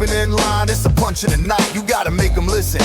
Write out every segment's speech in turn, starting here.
opening line, it's a punch in the night. You gotta make them listen,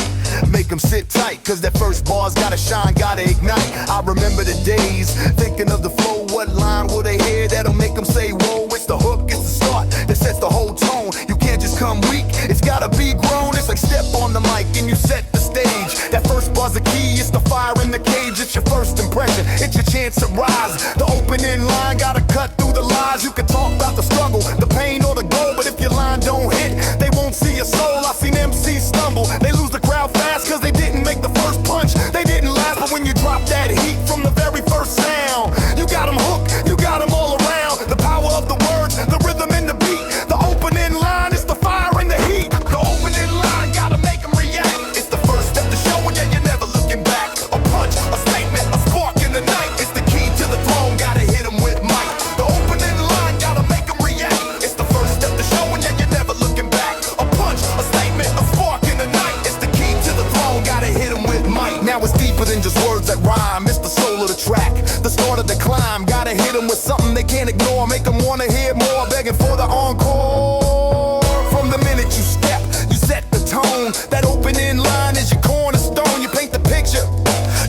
make them sit tight, cause that first bar's gotta shine, gotta ignite. I remember the days, thinking of the flow, what line will they hear that'll make them say whoa. It's the hook, it's the start, that sets the whole tone. You can't just come weak, it's gotta be grown. It's like step on the mic and you set the stage. That first bar's the key, it's the fire in the cage. It's your first impression, it's your chance to rise. The opening line gotta cut through the lies. You can talk about the struggle, the pain or the goal, but if your line don't hit, they won't see your soul. I've seen MCs stumble, they lose the crowd fast cause they didn't make the first punch. They didn't last, but when you drop that heat from the very first sound, you got them hooked, you got them all around. The power of the words, the rhythm and the beat. The opening line is the fire and the heat. The opening line gotta make them react. It's the first step to showing that you're never looking back. A punch, a statement, a spark in the night. It's the key to the throne, gotta hit them with might. The opening line gotta make them react. It's the first step to showing that you're never looking back. A punch, a statement, a spark in the night. It's the key to the throne, gotta hit them with might. Now it's deeper than just words that rhyme. It's the soul of the track, the start of the climb. Gotta hit them with something they can't ignore, make them wanna hear more, begging for the encore. From the minute you step, you set the tone. That opening line is your cornerstone. You paint the picture,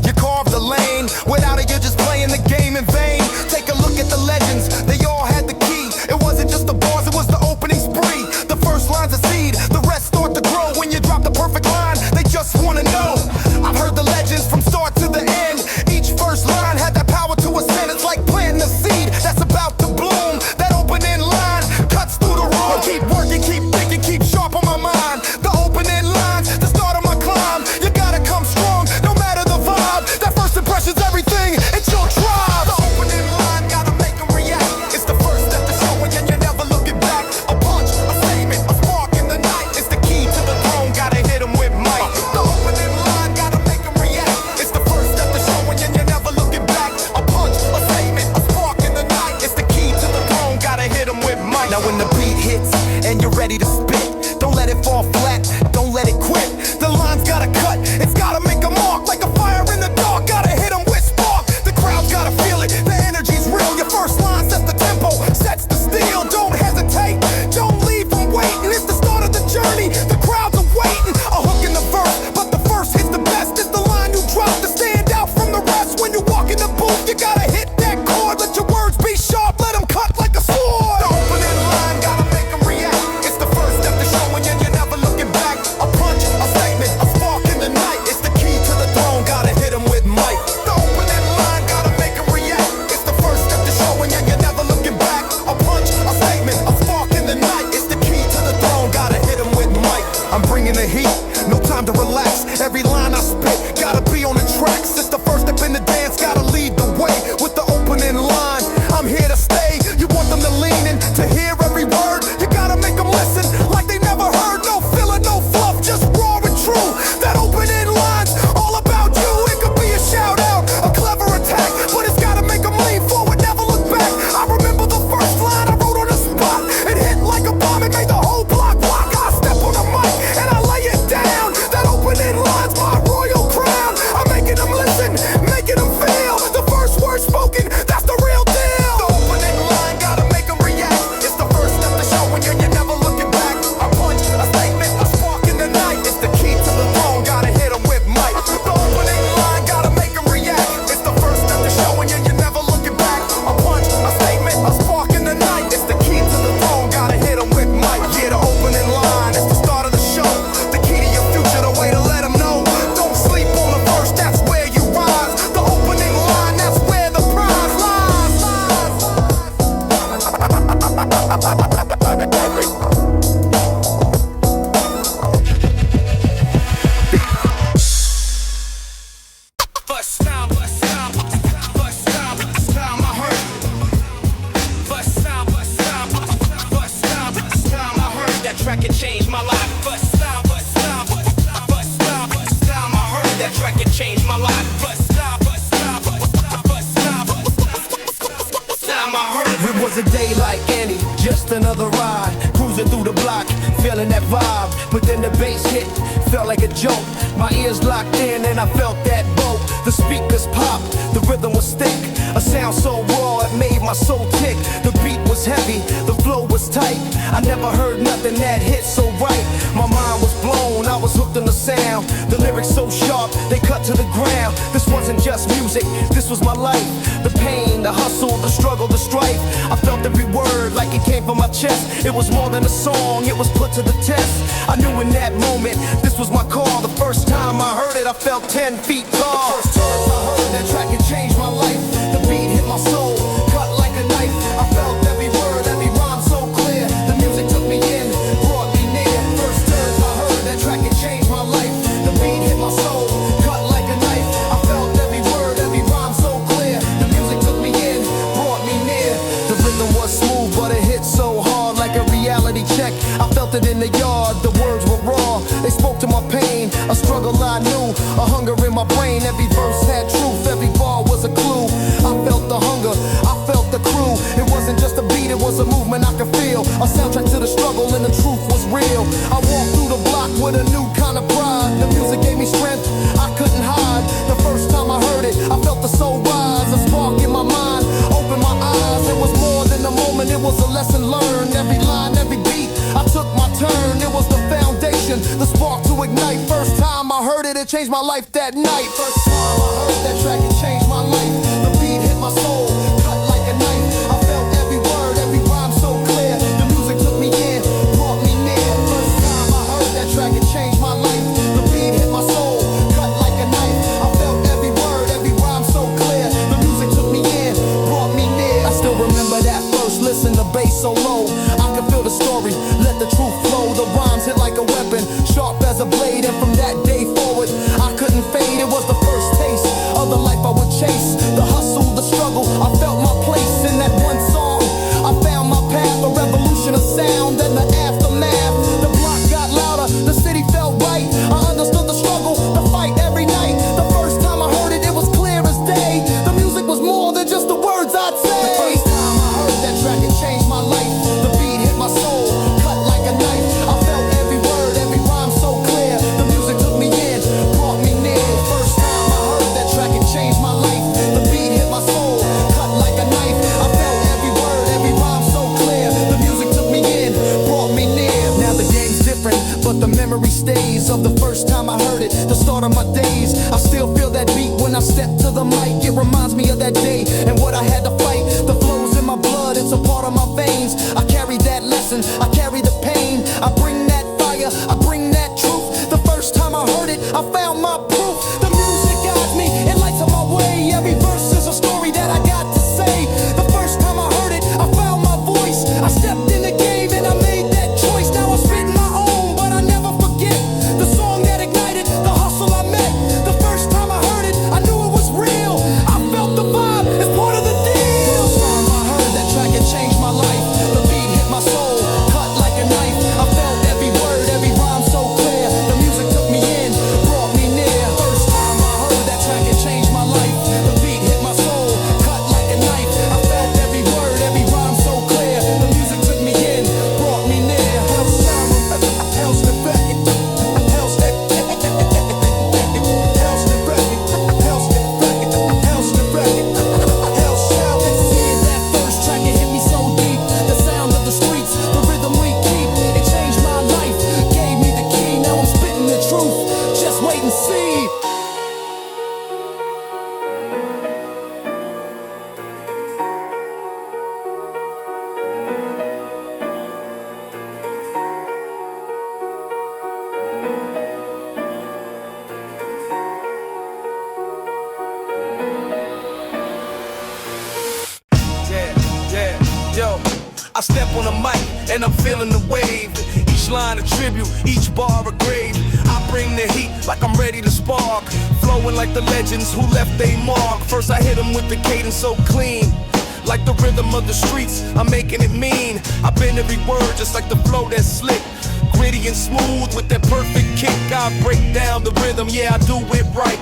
you carve the lane. Without it, you're just playing the game in vain. Take a look at the legends, they all had the key. It wasn't just the bars, it was the opening spree. The first line's a seed, the rest start to grow. When you drop the perfect line, they just wanna know. I've heard the legends from start to the end. Each first line had that power to ascend. It's like planting a seed that's about to bloom. That opening line cuts through the room. Keep working, keep thinking, keep sharp on my mind. The opening line's the start of my climb. You gotta come strong, no matter the vibe. That first impression's everything, it's your tribe. The opening line gotta make them react. It's the first step to showing and you're never looking back. A punch, a statement, a spark in the night. It's the key to the throne, gotta hit them with might. The opening line gotta make them react. It's the first step to showing and you're never looking back. A punch, a statement, a spark in the night. It's the key to the throne, gotta hit them with might. Now when the beat hits and you're ready to spit, don't let it fall flat, don't let it quit. The line's gotta cut, it's gotta make a mark. Like a fire in the dark, gotta hit them with spark. The crowd's gotta feel it, the energy's real. Your first line sets the tempo, sets the steel. Don't hesitate, don't leave from waiting. It's the start of the journey, the crowds are waiting. A hook in the verse, but the first hits the best. It's the line you drop to stand out from the rest. When you walk in the booth, you gotta hit that chord. Let your words be sharp, let them cut like a sword. The opening line gotta make them react. It's the first step to showing and you're never looking back. A punch, a statement, a spark in the night. It's the key to the throne, gotta hit them with might. The opening line gotta make them react. It's the first step to showing and you're never looking back. A punch, a statement, a spark in the night. It's the key to the throne, gotta hit them with might. I'm bringing the heat, no time to relax. Every line I spit, gotta be on the tracks. It's the first step in the dance, gotta lead the way. With the opening line, I'm here to stay. You want them to lean in, to hear every word. You gotta make them listen like they never heard. No filler, no fluff, just raw and true. That opening line's all about you. It could be a shout out, a clever attack, but it's gotta make them lean forward, never look back. I remember the first line I wrote on the spot. It hit like a bomb, it made the whole block rock. I step on the mic and I lay it down. That opening line's my royal crown. I'm making them listen, making them feel. The first word spoken, that's the real deal. The opening line gotta make them react. It's the first step to showing you you're never looking back. A punch, a statement, a spark in the night. It's the key to the throne, gotta hit them with might. The opening line gotta make them react. It's the first step to showing you you're never looking back. A punch, a statement, a spark in the night. It's the key to the throne, gotta hit them with might. Yeah, the opening line is the start of the show. The key to your future, the way to let them know. Don't sleep on the verse, that's where you rise. The opening line, that's where the prize lies. First time I heard. First time I heard that track, it changed my life. First time I heard that track, it changed my life. First time I heard. It was a day like any, just another ride. Cruising through the block, feeling that vibe. But then the bass hit, felt like a joke. My ears locked in and I felt that boat. The speakers popped, the rhythm was thick. A sound so raw, it made my soul tick. The beat was heavy, the flow was tight. I never heard nothing that hit so right. My mind was blown, I was hooked on the sound. The lyrics so sharp, they cut to the ground. This wasn't just music, this was my life. The pain, the hustle, the struggle, the strife. I felt every word like it came from my chest. It was more than a song, it was put to the test. I knew in that moment, this was my call. The first time I heard it, I felt 10 feet tall. The first time I heard that track, it changed my life. The beat hit my soul, cut like a knife. I felt every word, every rhyme so clear. The music took me in, brought me near. First time I heard that track, it changed my life. The beat hit my soul, cut like a knife. I felt every word, every rhyme so clear. The music took me in, brought me near. The rhythm was smooth, but it hit so hard like a reality check. I felt it in the yard, the words were raw. They spoke to my pain, a struggle I knew, a hunger in my brain. Every verse had truth, every bar was a clue. I felt the hunger, I felt the crew. It wasn't just a beat, it was a movement I could feel. A soundtrack to the struggle and the truth was real. I walked through the block with a new kind of pride. The music gave me strength, I couldn't hide. The first time I heard it, I felt the soul rise. A spark in my mind, opened my eyes. It was more than a moment, it was a lesson learned. Every line, every beat, I took my turn. It was the foundation, the spark to ignite. First time I heard it, it changed my life that night. First time I heard that track, it changed my life. The beat hit my soul, cut like a knife. I felt every word, every rhyme so clear. The music took me in, brought me near. First time I heard that track, it changed my life. The beat hit my soul, cut like a knife. I felt every word, every rhyme so clear. The music took me in, brought me near. I still remember that first listen, the bass so low. I could feel the story, let the truth flow. The rhymes hit like a weapon, sharp as a blade. And from that day forward, I couldn't fade. It was the first taste of the life I would chase. The hustle, the struggle, I felt my place in that one song. I found my path, a revolution of sound and the aftermath. The block got louder, the city felt right. I understood the struggle, the fight every night. The first time I heard it, it was clear as day. The music was more than just the words I'd say. The first time I heard that track, it changed my life. The beat hit my soul, cut like a knife. I felt every word, every rhyme so clear. The music took me in, brought me near. First time I heard that track, it changed my life. The beat hit my soul, cut like a knife. I felt every word, every rhyme so clear. The music took me in, brought me near. Now the game's different, but the memory stays of the first time I heard it, the start of my days. I still feel that beat when I step to the mic. It reminds me of that day and what I had to fight. The flow's in my blood, it's a part of my veins. I carry that lesson, I carry the pain. I bring that fire, I bring that truth. The first time I heard it, I found my proof. The music guides me, it lights up my way. Every verse is a story that I got to say. The first time I heard it, I found my voice. I stepped in the game and I made that choice. Now I'm spitting my own, but I never forget the song that ignited the hustle I met. The first time I heard it, I knew it was real. I felt the vibe, it's part of the deal. First time I heard that track, it changed my life. The beat hit my soul, cut like a knife. I felt every word, every rhyme so clear. The music took me in, brought me near. First time I heard that track, it changed my life. The beat hit my soul, cut like a knife. I felt every word, every rhyme so clear. The music took me in, brought me near. That first track, it hit me so deep. The sound of the streets, the rhythm we keep. It changed my life, gave me the key. Now I'm spitting the truth, just wait and see. Yo, I step on a mic and I'm feeling the wave. Each line a tribute, each bar a grave. I bring the heat like I'm ready to spark. Flowing like the legends who left they mark. First I hit them with the cadence so clean. Like the rhythm of the streets, I'm making it mean. I bend every word just like the flow that's slick. Gritty and smooth with that perfect kick. I break down the rhythm, yeah I do it right.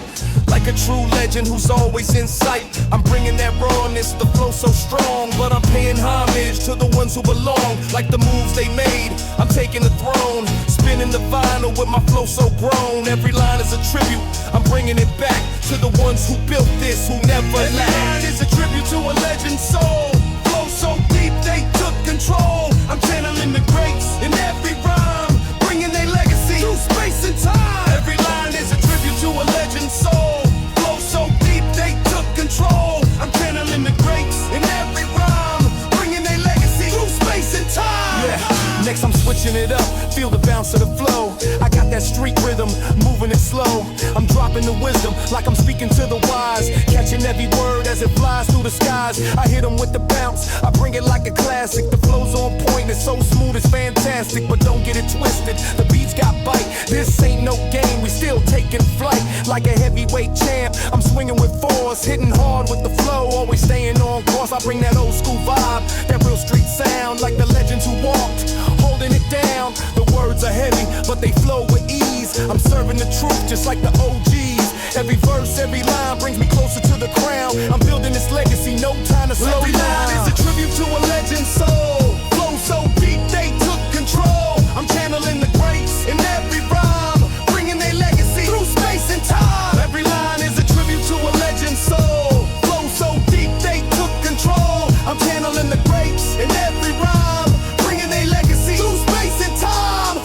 Like a true legend who's always in sight. I'm bringing that rawness, the flow so strong. But I'm paying homage to the ones who belong. Like the moves they made, I'm taking the throne. Spinning the vinyl with my flow so grown. Every line is a tribute, I'm bringing it back to the ones who built this, who never lacked. Every line is a tribute to a legend's soul. Flow so deep they took control. I'm channeling the greats in every rhyme, bringing their legacy through space and time. Every line is a tribute to a legend's soul. Flow so deep they took control. I'm channeling the greats in every rhyme, bringing their legacy through space and time. Yeah. Next I'm switching it up, feel the bounce of the flow. I got that street rhythm, moving it slow. I'm dropping the wisdom like I'm speaking to the wise, catching every word as it flies through the skies. I hit them with the bounce, I bring it like a classic. The flow's on point, it's so smooth, it's fantastic. But don't get it twisted, the beats got bite. This ain't no game, we still taking flight. Like a heavyweight champ, I'm swinging with force, hitting hard with the flow, always staying on course. I bring that old school vibe, that real street sound, like the legends who walked, holding it down. The words are heavy, but they flow with ease. I'm serving the truth just like the OGs. Every verse, every line brings me closer to the crown. I'm building this legacy, no time to slow Every down. line is a tribute to a legend's soul. Flow so deep they took control. I'm channeling the greats in every rhyme, bringing their legacy through space and time. Every line is a tribute to a legend's soul. Flow so deep they took control. I'm channeling the greats in every rhyme, bringing their legacy through space and time.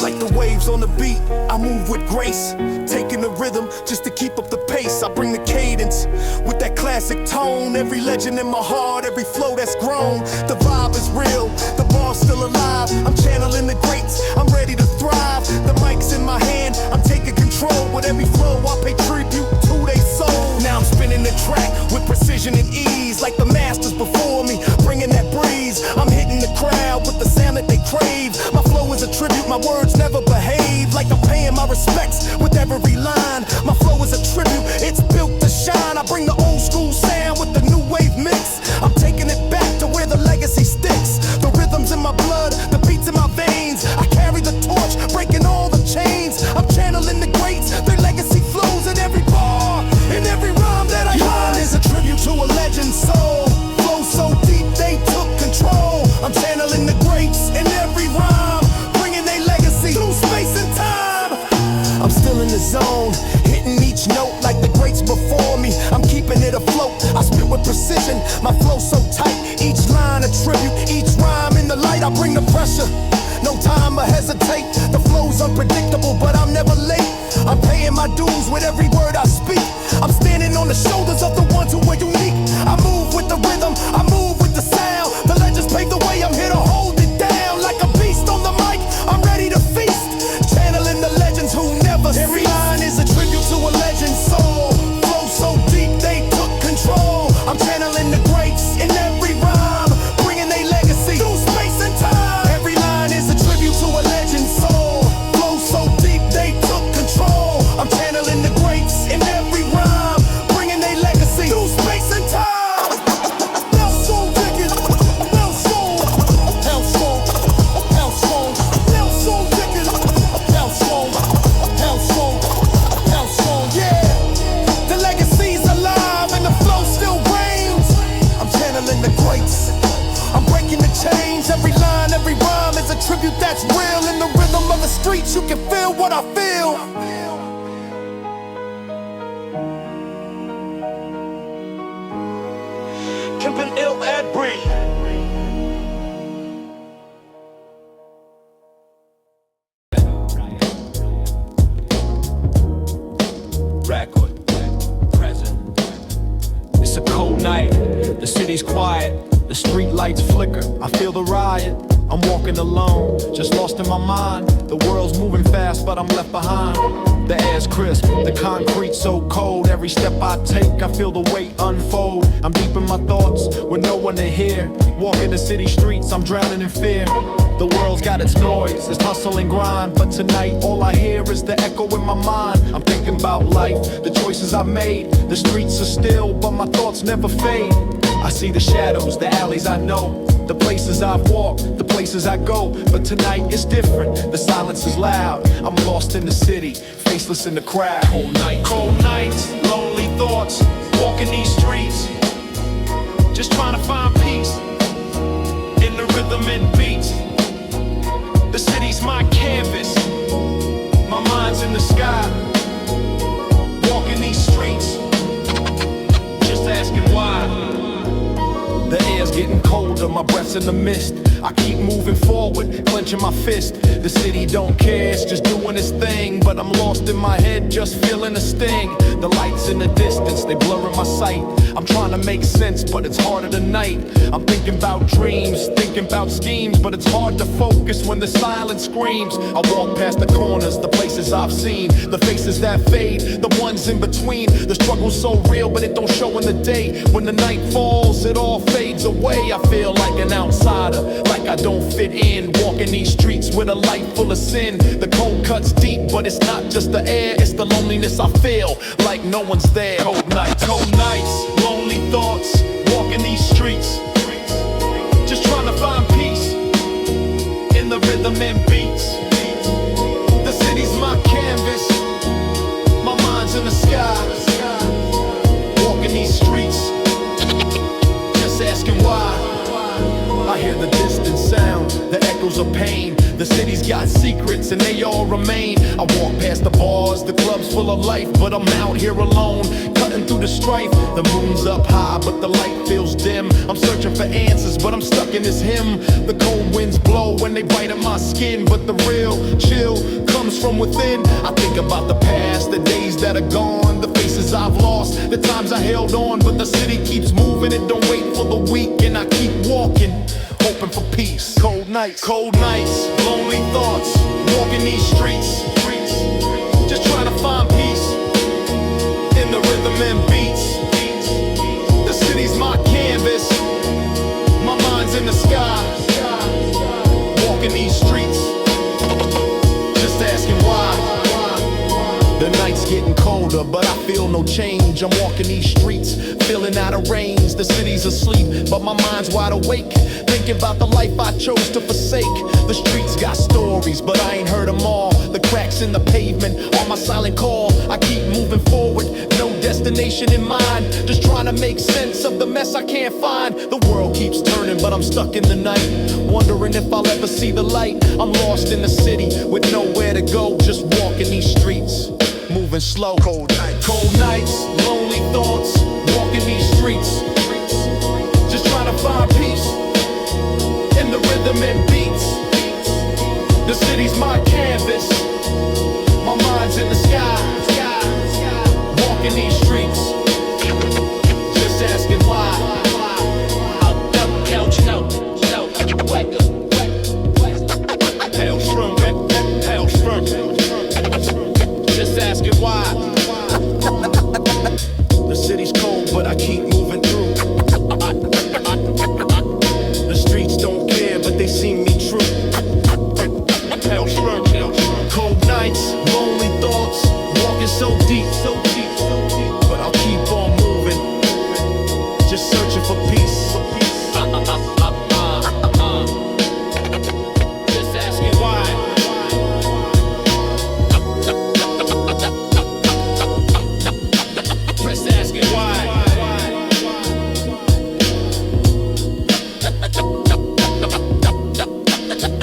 Like the waves on the beat, I move with grace, taking the rhythm just to keep up the pace. I bring the cadence with that classic tone. Every legend in my heart, every flow that's grown. The vibe is real, the bar's still alive. I'm channeling the greats, I'm ready to thrive. The mic's in my hand, I'm taking control. With every flow, I pay tribute to their soul. Now I'm spinning the track with precision and ease, like the masters before me, bringing that breeze. I'm hitting the crowd with the sound that they crave. My flow is a tribute, my words never behave. Like I'm paying my respects with every line. My flow is a tribute, it's built to shine. I bring the old school sound with the new wave mix. I'm taking it back to where the legacy sticks. The rhythm's in my blood, the beats in my veins. I carry the torch, breaking all the chains. I'm channeling the greats, their legacy flows in every bar, in every rhyme that I find is a tribute to a legend's soul. Flow so deep they took control. I'm channeling the greats in every rhyme, bringing their legacy through space and time. I'm still in the zone, hitting each note like the greats before me. I'm keeping it afloat, I spit with precision. My flow so tight, each line a tribute, each rhyme in the light. I bring the pressure, no time to hesitate. The flow's unpredictable, but I'm never late. I'm paying my dues with every word I speak. I'm standing on the shoulders of the ones who are unique. I move with the rhythm, I move with the sound. The legends paved the way, I'm here to hold it down. Like a beast on the mic, I'm ready to feast. Channeling the legends who never cease. Every line is a tribute to a legend's soul. Flow so deep they took control. I'm channeling the greats in every rhyme, bringing their legacy through space and time. Every line is a tribute to a legend's soul. Flow so deep they took control. I'm channeling the greats in every rhyme, bringing their legacy through space and time. Now so wicked, now so HELLSTROM, HELLSTROM. Now so wicked, HELLSTROM, HELLSTROM, HELLSTROM. Yeah, the legacy's alive and the flow still reigns. I'm channeling the greats, I'm breaking the chains. Every line, every rhyme is a tribute that's real. In the rhythm of the streets, you can feel what I feel. Pimpin' ill ad breed. Record, present. It's a cold night, the city's quiet, the street lights flicker, I feel the riot. I'm walking alone, just lost in my mind. The world's moving fast, but I'm left behind. The air's crisp, the concrete so cold. Every step I take, I feel the weight unfold. I'm deep in my thoughts, with no one to hear. Walking the city streets, I'm drowning in fear. The world's got its noise, its hustle and grind. But tonight, all I hear is the echo in my mind. I'm thinking about life, the choices I made. The streets are still, but my thoughts never fade. I see the shadows, the alleys I know, the places I've walked, the places I go. But tonight it's different, the silence is loud. I'm lost in the city, faceless in the crowd. Cold nights, lonely thoughts, walking these streets, just trying to find peace in the rhythm and beats. The city's my canvas, my mind's in the sky. Walking these streets, just asking why. The air's getting colder, my breath's in the mist. I keep moving forward, clenching my fist. The city don't care, it's just doing its thing. But I'm lost in my head, just feeling a sting. The lights in the distance, they blurring my sight. I'm trying to make sense, but it's harder tonight. I'm thinking about dreams, thinking about schemes, but it's hard to focus when the silence screams. I walk past the corners, the places I've seen, the faces that fade, the ones in between. The struggle's so real, but it don't show in the day. When the night falls, it all fades away. I feel like an outsider, like I don't fit in. Walking these streets with a life full of sin. The cold cuts deep, but it's not just the air, it's the loneliness I feel, like no one's there. Cold nights, lonely thoughts, walking these streets, just trying to find peace in the rhythm and beats. The city's my canvas, my mind's in the sky. Walking these streets, just asking why. I hear the distant sound, the echoes of pain. The city's got secrets and they all remain. I walk past the bars, the clubs full of life, but I'm out here alone, cutting through the strife. The moon's up high, but the light feels dim. I'm searching for answers, but I'm stuck in this hymn. The cold winds blow when they bite at my skin, but the real chill comes from within. I think about the past, the days that are gone, the faces I've lost, the times I held on. But the city keeps moving, it don't wait for the week, and I keep walking, hoping for peace. Cold nights, lonely thoughts, walking these streets, just trying to find peace in the rhythm and beats. The city's my canvas, my mind's in the sky. Walking these streets, just asking why. The night's getting colder, but I feel no change. I'm walking these streets, feeling out of range. The city's asleep, but my mind's wide awake, thinking about the life I chose to forsake. The streets got stories, but I ain't heard them all. The cracks in the pavement are my silent call. I keep moving forward, no destination in mind, just trying to make sense of the mess I can't find. The world keeps turning, but I'm stuck in the night, wondering if I'll ever see the light. I'm lost in the city with nowhere to go, just walking these streets, moving slow. Cold nights, lonely thoughts, walking these streets, just trying to find peace in the rhythm and beats. The city's my canvas, my mind's in the sky. Walking these streets, just asking why. HELLSTROM, just asking why. The city's cold, but I keep moving through. The streets don't care, but they see me true. HELLSTROM, cold nights, lonely thoughts, walking so deep, but I'll keep on moving, just searching for peace. Just asking why. Just asking why.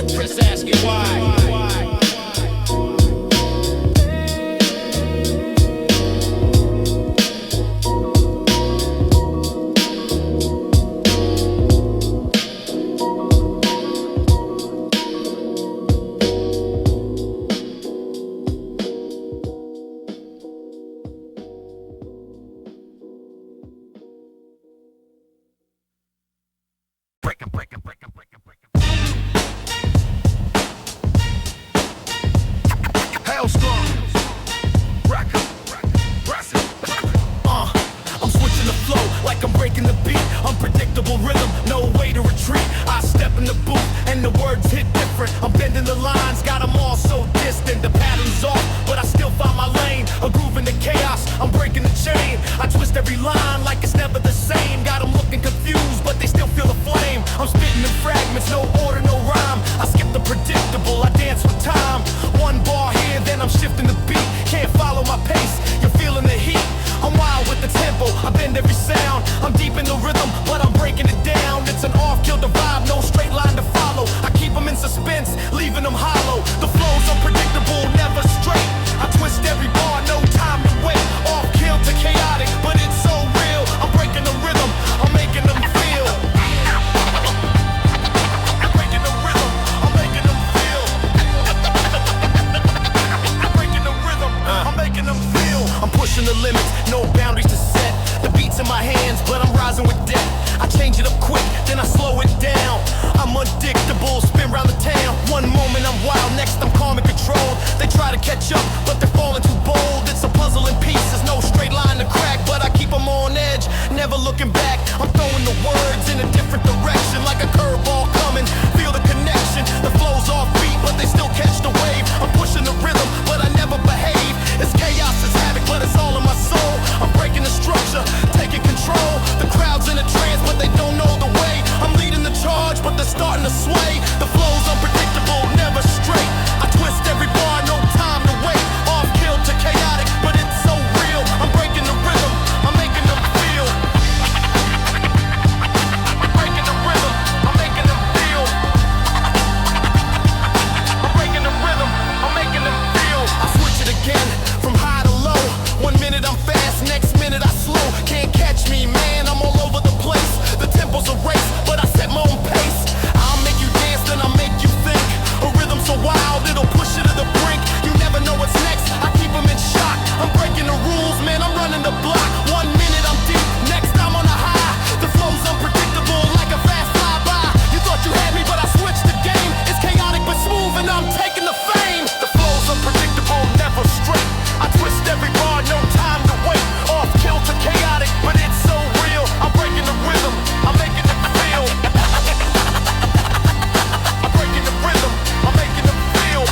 Just asking why. HELLSTROM, I'm switching the flow like I'm breaking the beat. Unpredictable rhythm, no way to retreat. I step in the booth and the words hit different. I'm bending the lines, got them all so distant. The pattern's off, but I still find my lane. A groove in the chaos, I'm breaking the chain. I twist every line like it's never the same. Got them looking confused, but they still feel the flame. I'm spitting in fragments, no order, no rhyme. I skip the predictable, I dance with time. One bar here, then I'm shifting the beat. Can't follow my pace, you're feeling the heat. I'm wild with the tempo, I bend every sound. I'm deep in the rhythm, but I'm breaking it down. It's an off-kilter vibe, no straight line to follow. I keep them in suspense, leaving them hollow. The flow's unpredictable, never straight. I twist every bar, no time to wait. Off-kilter, chaotic, but it's so real. making them feel. I'm pushing the limits, no boundaries to set. The beat's in my hands, but I'm rising with depth. I change it up quick, then I slow it down. I'm unpredictable, spin round the town. One moment I'm wild, next I'm calm and controlled. They try to catch up, but they're falling too bold. It's a puzzle in pieces, no straight line to crack, but I keep them on edge, never looking back. I'm throwing the words in a different direction, like a curveball coming. Feel the connection, the flow's off beat, but they still catch the wave. I'm pushing the rhythm, but I never behave. It's chaos, it's havoc, but it's all in my soul. I'm breaking the structure, taking control. The crowd's in a trance, but they don't know the way. I'm leading the charge, but they're starting to sway. The flow's unpredictable, never straight. I twist every bar, no time to wait. Off kill to chaotic, but it's so real. I'm breaking the rhythm, I'm making them feel. I'm breaking the rhythm, I'm making them feel. I'm breaking the rhythm, I'm making them feel. I switch it again, from high to low. 1 minute I'm fast, next minute I slow. Can't catch me, man, I'm all over the place. The tempo's a race, but I set my own pace. I'll make you dance, then I'll make you think. A rhythm so wild, it'll push you to the brink. You never know what's next, I keep them in shock. I'm breaking the rules, man, I'm running the block. 1 minute I'm deep, next I'm on a high. The flow's unpredictable, like a fast flyby. You thought you had me, but I switched the game. It's chaotic but smooth, and I'm taking the fame. The flow's unpredictable, never straight. I twist every bar, no time to wait. Off kill to chaotic, but it's so real. I'm breaking the rhythm, I'm making them feel. I'm breaking the rhythm, I'm making them feel.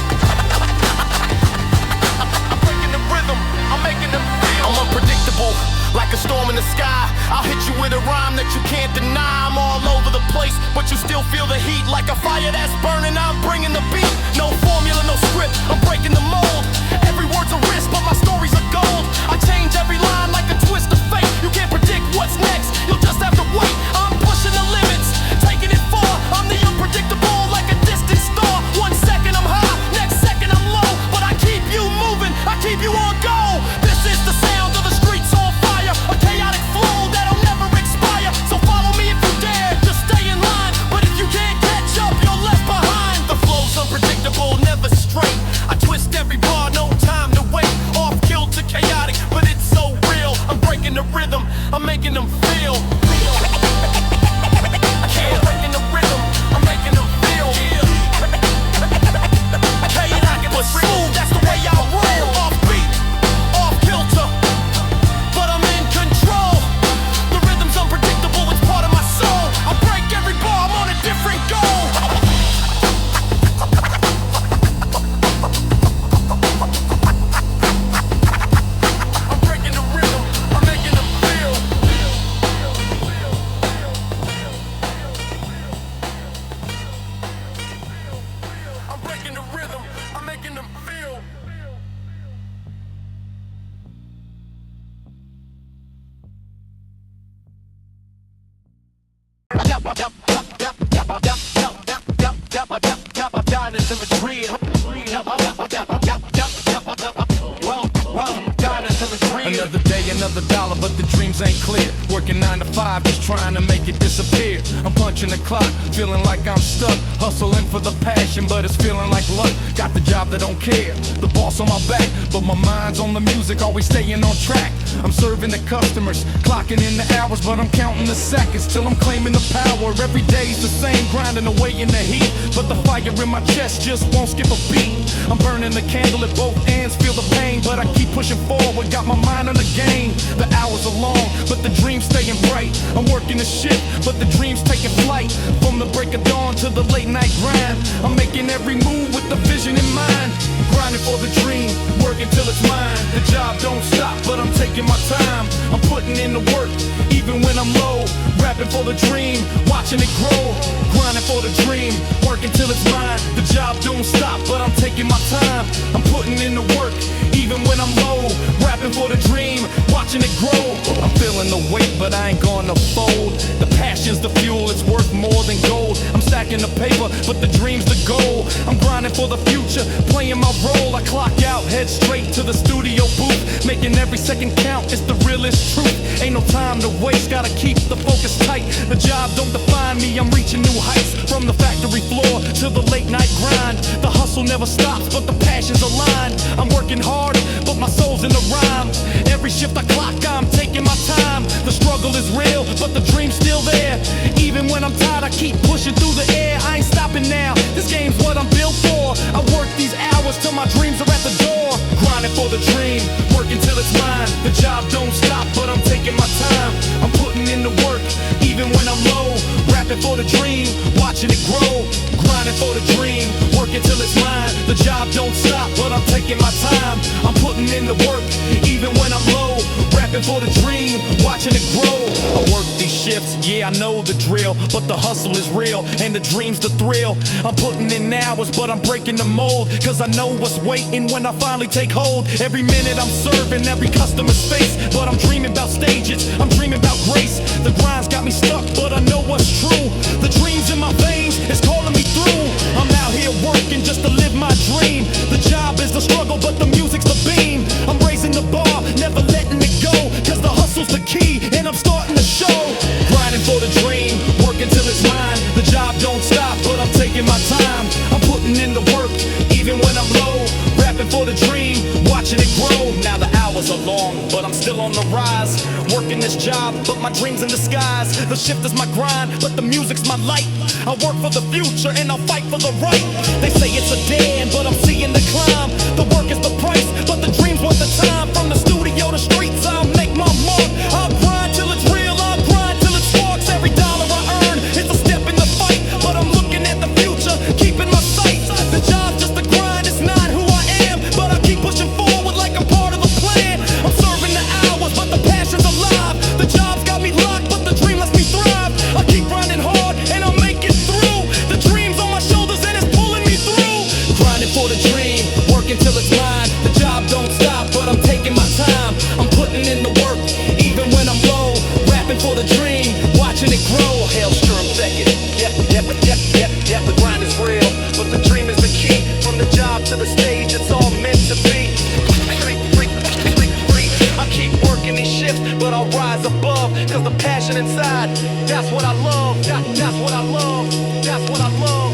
I'm breaking the rhythm, I'm making them feel. I'm unpredictable, like a storm in the sky. I'll hit you with a rhyme that you can't deny. I'm all over the place, but you still feel the heat. Like a fire that's burning, I'm bringing the beat. No formula, no script, I'm breaking the mold. Every word's a risk, but my stories are gold. I change every line like a twist of fate. You can't predict what's next, you'll just have to wait. I'm pushing the limits, taking it far. I'm the unpredictable, like a distant star. 1 second I'm high, next second I'm low. But I keep you moving, I keep you on go. This is the sound of the streets on fire. A chaotic flow that'll never expire. So follow me if you dare, just stay in line. But if you can't catch up, you're left behind. The flow's unpredictable, never straight. I twist every bar, no time to wait. Off kill to chaotic, but it's so real. I'm breaking the rhythm, I'm making them feel. Yeah, breaking the rhythm, I'm making them feel. Chaotic but smooth, that's the way I roll. Off beat, off kilter, but I'm in control. The rhythm's unpredictable, it's part of my soul. I break every bar, I'm on a different goal. I'm breaking the rhythm, I'm making them feel. I'm breaking the rhythm, I'm making them feel. Another day, another dollar, but the dreams ain't clear. Working 9 to 5, just trying to make it disappear. I'm punching the clock, feeling like I'm stuck. Hustling for the passion, but it's feeling like luck. Got the job that don't care, the boss on my back, but my mind's on the music, always staying on track. I'm serving the customers, clocking in the hours, but I'm counting the seconds till I'm claiming the power. Every day's the same, grinding away in the heat, but the fire in my chest just won't skip a beat. I'm burning the candle at both ends, feel the pain, but I keep pushing forward, got my mind on the game. The hours are long, but the dream's staying bright. I'm working the shift, but the dream's taking flight. From the break of dawn to the late night grind, I'm making every move with the vision in mind. Grinding for the dream, working till it's mine. The job don't stop, but I'm taking my time. I'm putting in the work, even when I'm low. Rapping for the dream, watching it grow. Grinding for the dream, working till it's mine. The job don't stop, but I'm taking my time. I'm putting in the work, even when I'm low. Rapping for the dream, watching it grow. I'm feeling the weight, but I ain't gonna fold. The passion's the fuel, it's worth more than gold. I'm stacking the paper, but the dream's the goal. I'm grinding grinding for the future, playing my role. I clock out, head straight to the studio booth, making every second count. It's the realest truth. Ain't no time to waste, gotta keep the focus tight. The job don't define me, I'm reaching new heights. From the factory floor to the late night grind, the hustle never stops, but the passion's aligned. I'm working hard, but my soul's in the rhyme. Every shift I clock, I'm taking my time. The struggle is real, but the dream's still there. Even when I'm tired, I keep pushing through the air. I ain't stopping now, this game's what I'm built for. I work these hours till my dreams are at the door. Grinding for the dream, working till it's mine. The job don't stop, but I'm taking my time. I'm putting in the work, even when I'm low. Rapping for the dream, watching it grow. Grinding for the dream, working till it's mine. The job don't stop, but I'm taking my time. I'm putting in the work, even when I'm low. Rapping for the dream, watching it grow. I work these shifts, yeah, I know the drill, but the hustle is real, and the dream's the thrill. I'm putting in hours, but I'm breaking the mold, cause I know what's waiting when I finally take hold. Every minute I'm serving every customer's face, but I'm dreaming about stages, I'm dreaming about grace. The grind's got me stuck, but I know what's true. The dream's in my veins, it's calling me through. I'm out here working just to live my dream. The job is the struggle, but the music's the beam. I'm raising the bar, never letting it go, cause the hustle's the key, and I'm starting to show. Grinding for the dream, working till it's mine. The job don't stop, but I'm taking my time. I'm putting in the work, even when I'm low. Rapping for the dream, watching it grow. Now the hours are long, but I'm still on the rise. Working this job, but my dream's in disguise. The shift is my grind, but the music's my light. I work for the future, and I'll fight for the right. They say it's a dead end, but I'm seeing the climb. The work is the price, but the dream's worth the time. From the studio to streets, I'll make my mark. I'll grind till it's real, I'll grind till it sparks. Every dollar I earn is a step in the fight, but I'm looking at the future, keeping my sights. The job's just a grind, it's not who I am, but I keep pushing forward like I'm part of the plan. I'm serving the hours, but the passion's alive. The job's got me locked, but the dream lets me thrive. I keep grinding hard, and I'll make it through. The dream's on my shoulders, and it's pulling me through. Grinding for the dream, working till it's mine. The job don't stop, but I'm taking my time. I'm putting in the work, even when I'm low. Rapping for the dream, watching it grow. HELLSTROM second, yep, the grind is real, but the dream is the key. From the job to the stage, it's all meant to be. I keep working these shifts, but I'll rise above, cause the passion inside, that's what I love. That's what I love. That's what I love.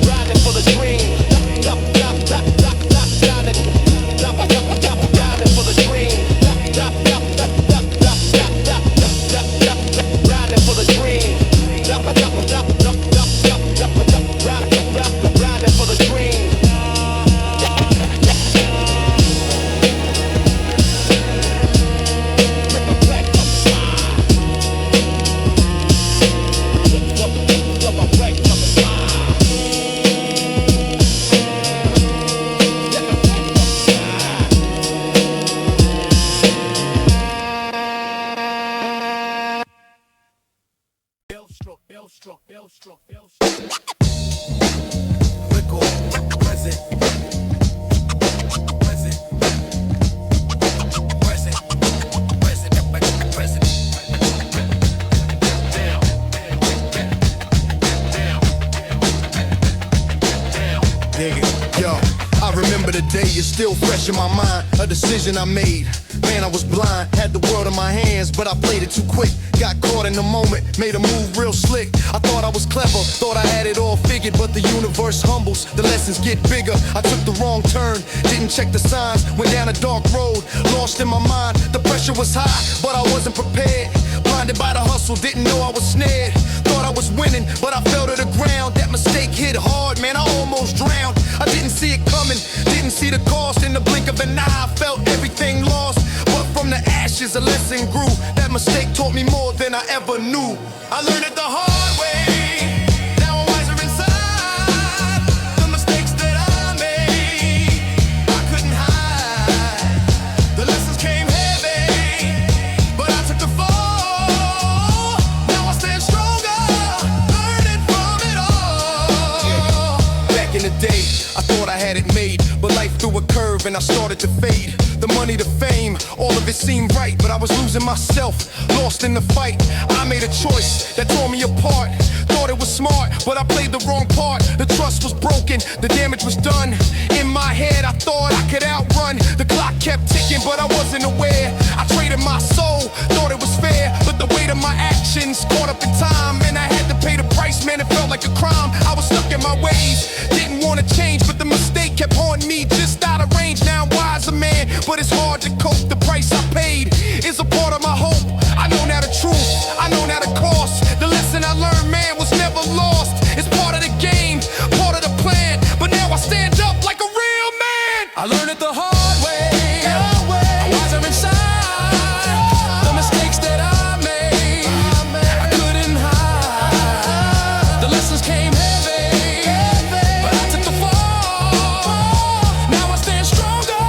Grinding for the dream. Grinding for the dream. Grinding for the dream. Grinding for the dream. Yo, I remember the day, it's still fresh in my mind. A decision I made. Man, I was blind, had the world in my hands, but I played it too quick. Got caught in the moment, made a move real slick. I thought I was clever, thought I had it all figured, but the universe humbles, the lessons get bigger. I took the wrong turn, didn't check the signs, went down a dark road, lost in my mind. The pressure was high, but I wasn't prepared. Blinded by the hustle, didn't know I was snared. Thought I was winning, but I fell to the ground. That mistake hit hard, man, I almost drowned. I didn't see it coming, didn't see the cost. In the blink of an eye, I felt everything lost. But from the ashes, a lesson grew. That mistake taught me more than I ever knew. I learned it the hard way. Now I'm wiser inside. The mistakes that I made, I couldn't hide. The lessons came heavy, but I took the fall. Now I stand stronger, learning from it all. Back in the day, I thought I had it made, but life threw a curve and I started to fade. The money, the fame, all of it seemed right, but I was losing myself, lost in the fight. I made a choice that tore me apart. Thought thought it was smart, but I played the wrong part. The trust was broken, the damage was done. In my head, I thought I could outrun. The clock kept ticking, but I wasn't aware. I traded my soul, thought it was fair, but the weight of my actions caught up in time, and I had to pay the price, man, it felt like a crime. I was stuck in my ways, didn't want to change, but the mistake kept haunting me just out of range. Now I'm wiser, man, but it's hard to cope. The price I paid is a part of my hope. I know now the truth, I know now the cost. The lesson I learned, man, was never lost. It's part of the game, part of the plan, but now I stand up like a real man. I learned it the hard way. I'm wiser inside. The mistakes that I made, I couldn't hide. The lessons came heavy, but I took the fall. Now I stand stronger,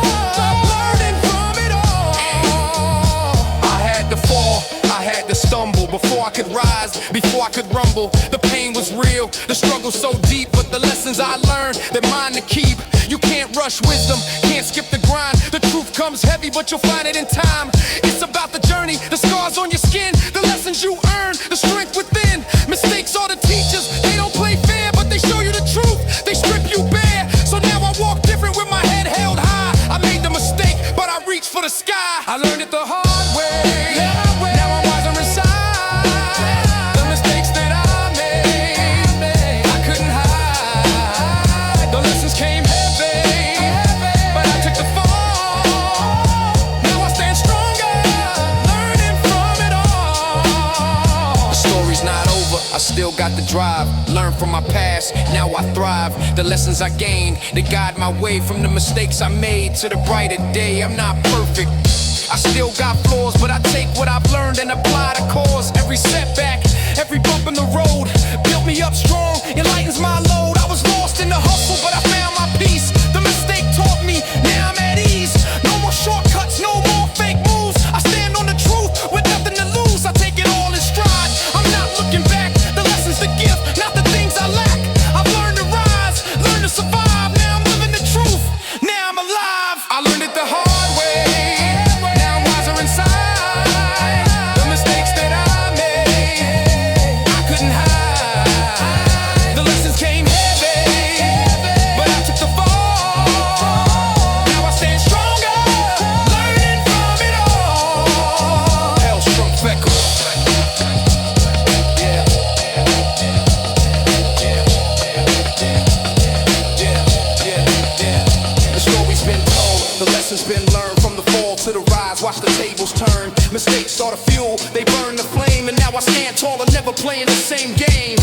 learning from it all. I had to fall, I had to stumble before I could rise, before I could rumble. The pain was real, the struggle so deep, but the lessons I learned, they're mine to keep. You can't rush wisdom, can't skip the grind. The truth comes heavy, but you'll find it in time. It's about the journey, the scars on your skin, the lessons you earn, the strength within. Mistakes are the teachers, they don't play fair, but they show you the truth, they strip you bare. So now I walk different with my head held high. I made the mistake, but I reached for the sky. I learned it the hard way. Now I'm wiser inside. The mistakes that I made, I couldn't hide. The lessons came heavy, but I took the fall. Now I stand stronger, learning from it all. The story's not over, I still got the drive. Learn from my past, now I thrive. The lessons I gained, they guide my way. From the mistakes I made to the brighter day. I'm not perfect, I still got flaws, but I take what I've learned and apply the cause. Every setback, every bump in the road built me up strong, it lightens my load. I was lost in the hustle, but I found my peace. The mistake taught me, now I'm at ease. No more shortcuts, no more fake moves. I stand on the truth with nothing to lose. I take it all in stride, I'm not looking back. The lessons the gift, not the things I lack. I've learned to rise, learned to survive. Now I'm living the truth, now I'm alive. I learned it the hard way. Been learned from the fall to the rise. Watch the tables turn. Mistakes are the fuel, they burn the flame, and now I stand taller, never playing the same game.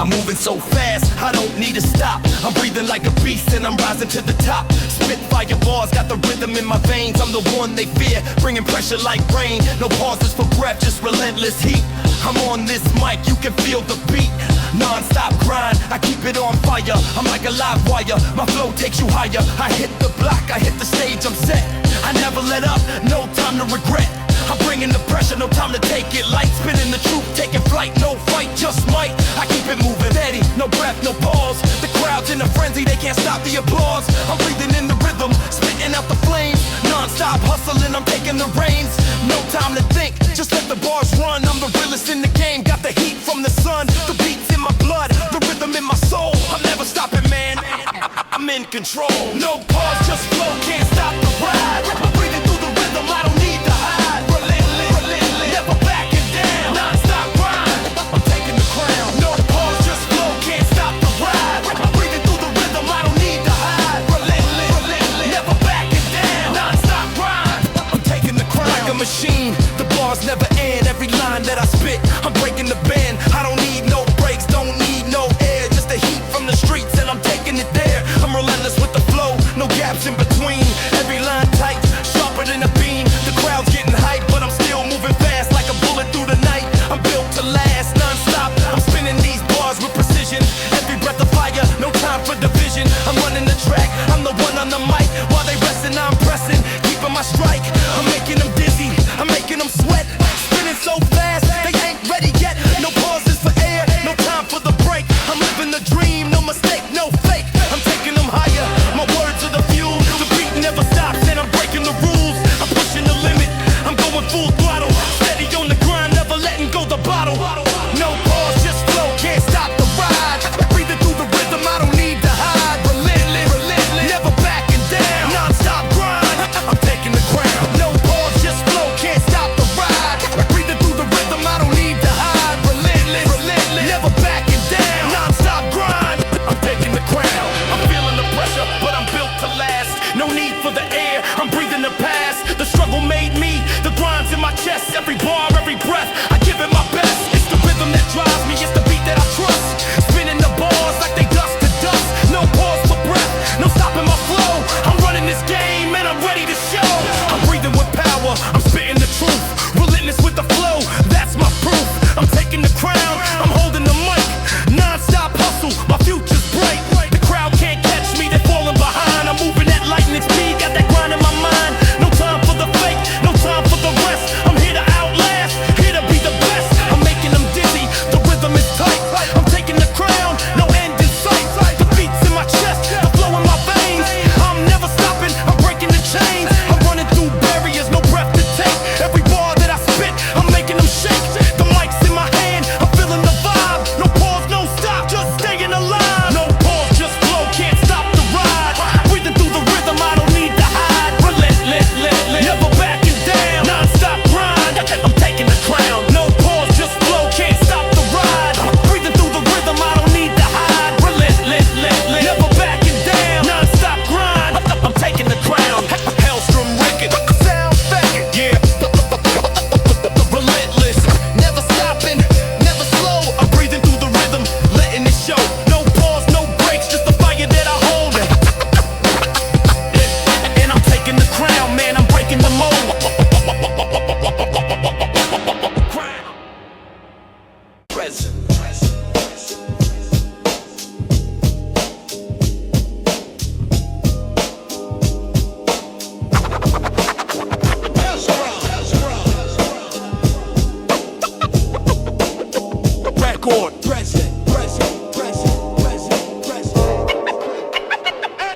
I'm moving so fast, I don't need to stop. I'm breathing like a beast and I'm rising to the top. Spit fire bars, got the rhythm in my veins. I'm the one they fear, bringing pressure like rain. No pauses for breath, just relentless heat. I'm on this mic, you can feel the beat. Non-stop grind, I keep it on fire. I'm like a live wire, my flow takes you higher. I hit the block, I hit the stage, I'm set. I never let up, no time to regret. I'm bringing the pressure, no time to take it light. Spinning the truth, taking flight, no fight, just might. I keep it moving, steady, no breath, no pause. The crowd's in a frenzy, they can't stop the applause. I'm breathing in the rhythm, spitting out the flames. Non-stop hustling, I'm taking the reins. No time to think, just let the bars run. I'm the realest in the game, got the heat from the sun. The beats in my blood, the rhythm in my soul. I'm never stopping, man, I'm in control. No pause, just flow, can't stop the ride. I'm breathing through the rhythm, I don't need to hide. Relentless, never backing down. Non-stop grind, I'm taking the crown. No pause, just flow, can't stop the ride. I'm breathing through the rhythm, I don't need to hide. Relentless, never backing down. Non-stop grind, I'm taking the crown. Like a machine, the bars never end. Every line that I spit, I'm breaking the band. I don't need no breaks, don't need no air. Just the heat from the streets and I'm taking it there. I'm relentless with the flow, no gaps in between. Every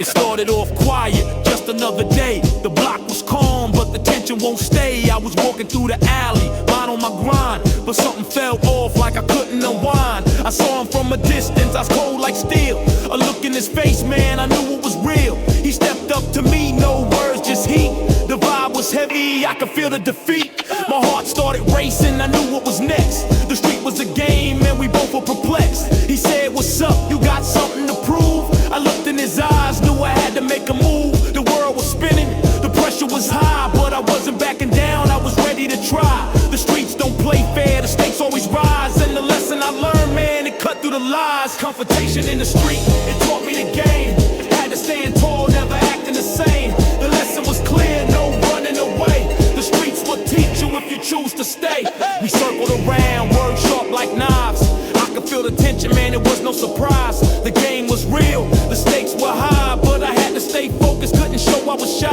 It started off quiet, just another day. The block was calm, but the tension won't stay. I was walking through the alley, mind on my grind, but something fell off like I couldn't unwind. I saw him from a distance, I was cold like steel. A look in his face, man, I knew it was real. He stepped up to me, no words, just heat. The vibe was heavy, I could feel the defeat. My heart started racing, I knew what was next. The street was a game, and we both were perplexed. He said, what's up, you got something to prove? I looked in his eyes, knew I had to make a move. The world was spinning, the pressure was high, but I wasn't backing down, I was ready to try. The streets don't play fair, the stakes always rise. And the lesson I learned, man, it cut through the lies. Confrontation in the street, it taught me the game. Had to stand tall, never acting the same. The lesson was clear, no running away. The streets will teach you if you choose to stay. We circled around, words sharp like knives. I could feel the tension, man, it was no surprise. The game was real, the stakes were high, but I had to stay focused, couldn't show I was shy.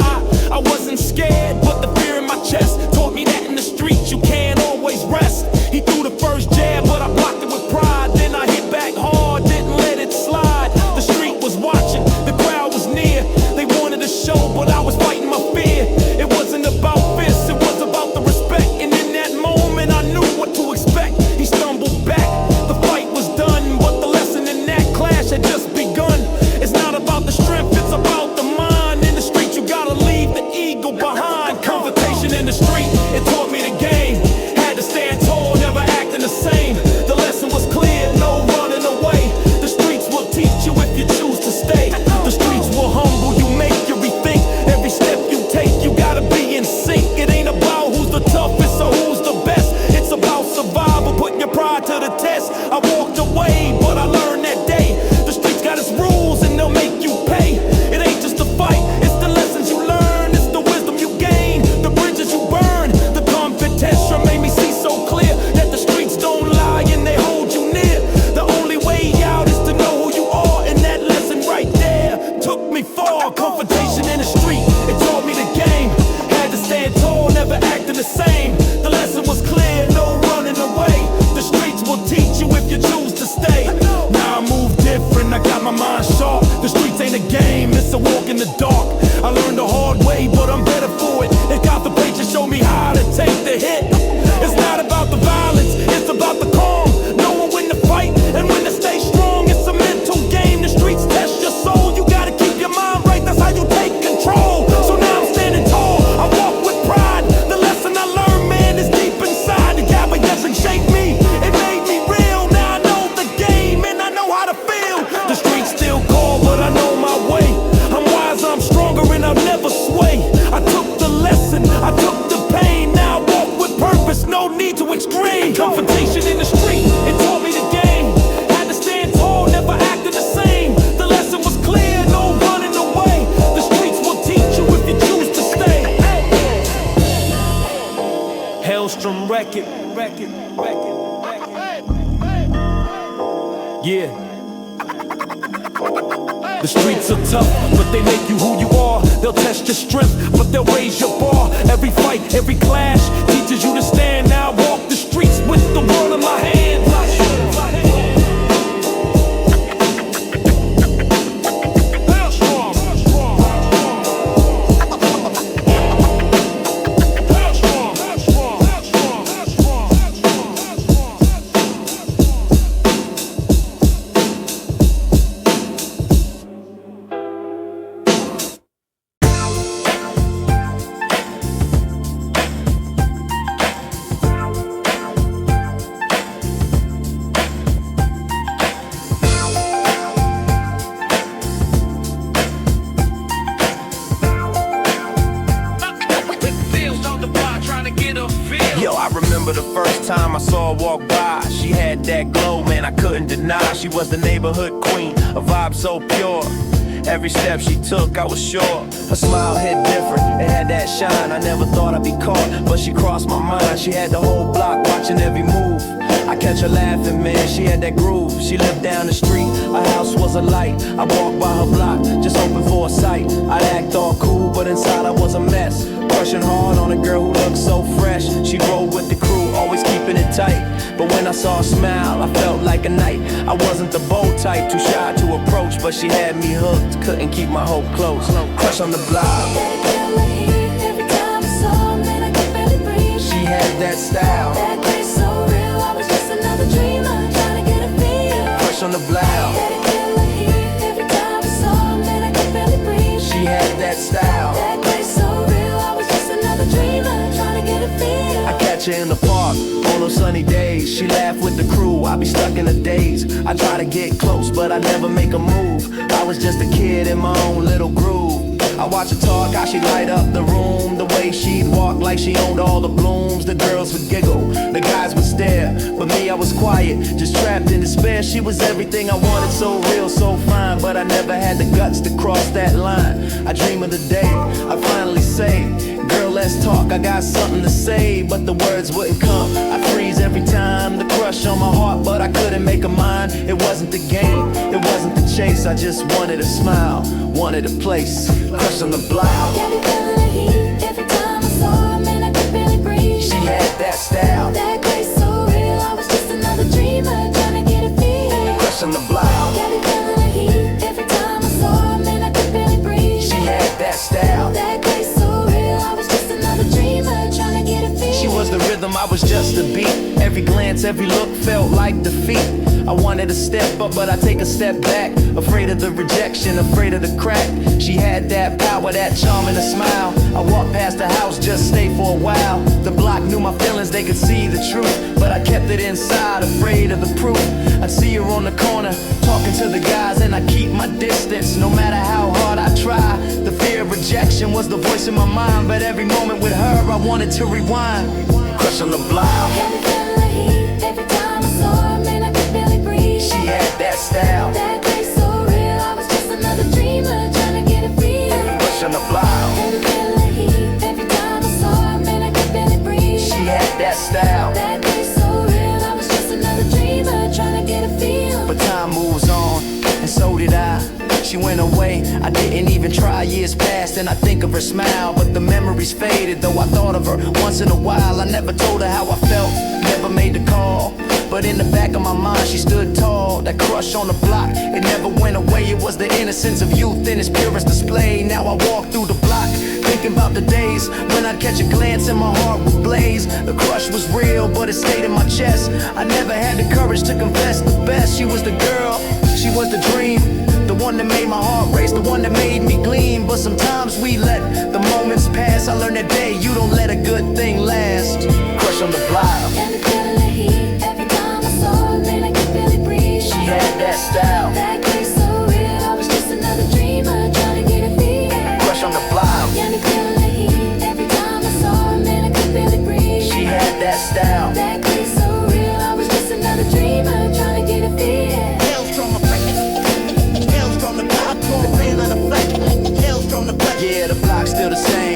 I wasn't scared, but the fear in my chest taught me that in the streets you can't always rest. He threw the first jab, but I blocked it with pride. Then I hit back hard, didn't let it slide. The street was watching, the crowd was near. They wanted a show, but I was fighting my fear. It wasn't about fists, it was about the respect. And in that moment I knew what to expect. He stumbled back, the fight was done, but the lesson in that clash had just begun. It's not about the strength, it's about the mind. In the street you gotta leave the ego behind. Confrontation in the street, it taught me the game. Had to stand tall, never acting the same. The lesson was clear, no running away. The streets will teach you if you choose to stay. The streets will humble you, make you rethink. Every step you take, you gotta be in sync. It ain't about who's the toughest or who's the best. It's about survival, putting your pride to the test. I walked away, but I learned that day. The streets got its rules and they'll make you pay. It ain't just a fight, it's the lessons you learn. It's the wisdom you gain, the bridges you burn. The competition made me see so clear that the streets don't lie and they hold you near. The only way out is to know who you are, and that lesson right there took me far. Confrontation in the street, it taught me the game. Had to stand tall, never acting the same. The lesson was clear, no running away. The streets will teach you if you choose to stay. Now I move different, I got my mind sharp. The streets ain't a game, it's a walk in the dark. I learned the hard way, but I'm better for it. It got the pages show me how to take the hit. It's not about the violence, it's about the calm. Knowing when to fight and when to stay strong. It's a mental game, the streets test your soul. You gotta keep your mind right, that's how you take control. So now I'm standing tall, I walk with pride. The lesson I learned, man, is deep inside. The gap doesn't shake me, it made me real. Now I know the game and I know how to feel. The streets still call, but I know my way. I'm wise, I'm stronger, and I'll never sway. I took the lesson, I took the pain. Now I walk with purpose, no need to explain. Confrontation in the street, it taught me the game. Had to stand tall, never acting the same. The lesson was clear, no running away. The streets will teach you if you choose to stay. HELLSTROM record. Yeah. The streets are tough, but they make you who you are. They'll test your strength, but they'll raise your bar. Every fight, every clash teaches you to stand. Now I walk the streets with the world in my hands. remember the first time I saw her walk by. She had that glow, man, I couldn't deny. She was the neighborhood queen, a vibe so pure. Every step she took, I was sure her smile hit different, it had that shine. I never thought I'd be caught, but she crossed my mind. She had the whole block watching every move. I catch her laughing, man, she had that groove. She lived down the street, her house was a light. I walked by her block, just hoping for a sight. I'd act all cool, but inside I was a mess. Crushing hard on a girl who looked so fresh. She rolled with the crew, always keeping it tight. But when I saw her smile, I felt like a knight. I wasn't the bold type, too shy to approach, but she had me hooked, couldn't keep my hope close. Crush on the block. Every time I saw him, then I could barely breathe. She had that style. That grace so real, I was just another dreamer trying to get a feel. Crush on the block. Every time I saw him, then I could barely breathe. She had that style. That grace so real, I was just another dreamer trying to get a feel. I catch her in the park on those sunny days. She laugh with the crew, I be stuck in a daze. I try to get close, but I never make a move. I was just a kid in my own little groove. I watch her talk, how she light up the room. The way she'd walk like she owned all the blooms. The girls would giggle, the guys would stare, but me, I was quiet, just trapped in despair. She was everything I wanted, so real, so fine, but I never had the guts to cross that line. I dream of the day I finally say, girl, let's talk, I got something to say, but the words wouldn't come. I freeze every time, the crush on my heart, but I couldn't make her mine. It wasn't the game, it wasn't the chase, I just wanted a smile, wanted a place. Crush on the block. Got me feeling the heat every time I saw him, and I could barely breathe. She had that style. That grace so real, I was just another dreamer trying to get a feel. Crush on the block. Got me feeling the heat every time I saw him, and I could barely breathe. She had that style. That grace so real, I was just another dreamer trying to get a feel. She was the rhythm, I was just a beat. Every glance, every look felt like defeat. I wanted to step up, but I take a step back. Afraid of the rejection, afraid of the crack. She had that power, that charm and a smile. I walked past the house, just stayed for a while. The block knew my feelings, they could see the truth, but I kept it inside, afraid of the proof. I'd see her on the corner, talking to the guys, and I keep my distance. No matter how hard I try, the fear of rejection was the voice in my mind. But every moment with her, I wanted to rewind. Crush on the block. Got me feeling the heat every time I saw him, and I could barely breathe. She had that style. That grace so real, I was just another dreamer trying to get a feel. Crush on the block. Got me feeling the heat every time I saw him, and I could barely breathe. She had that style. That grace so real, I was just another dreamer trying to get a feel. But time moves on, and so did I. She went away, I didn't even try. Years passed and I think of her smile, but the memories faded, though I thought of her once in a while. I never told her how I felt, never made the call, but in the back of my mind she stood tall. That crush on the block, it never went away. It was the innocence of youth in its purest display. Now I walk through the block, thinking about the days when I'd catch a glance and my heart would blaze. The crush was real, but it stayed in my chest. I never had the courage to confess the best. She was the girl, she was the dream, the one that made my heart race, the one that made me gleam. But sometimes we let the moments pass. I learned that day, you don't let a good thing last. Crush on the block. Got me feeling the heat every time I saw him, and I could barely breathe. She had that style. That grace so real, I was just another dreamer trying to get a feel. Crush on the block. Got me feeling the heat every time I saw him, and I could barely breathe. She had that style. That grace so real, I was just another dreamer trying to get a feel. Yeah, the block's still the same.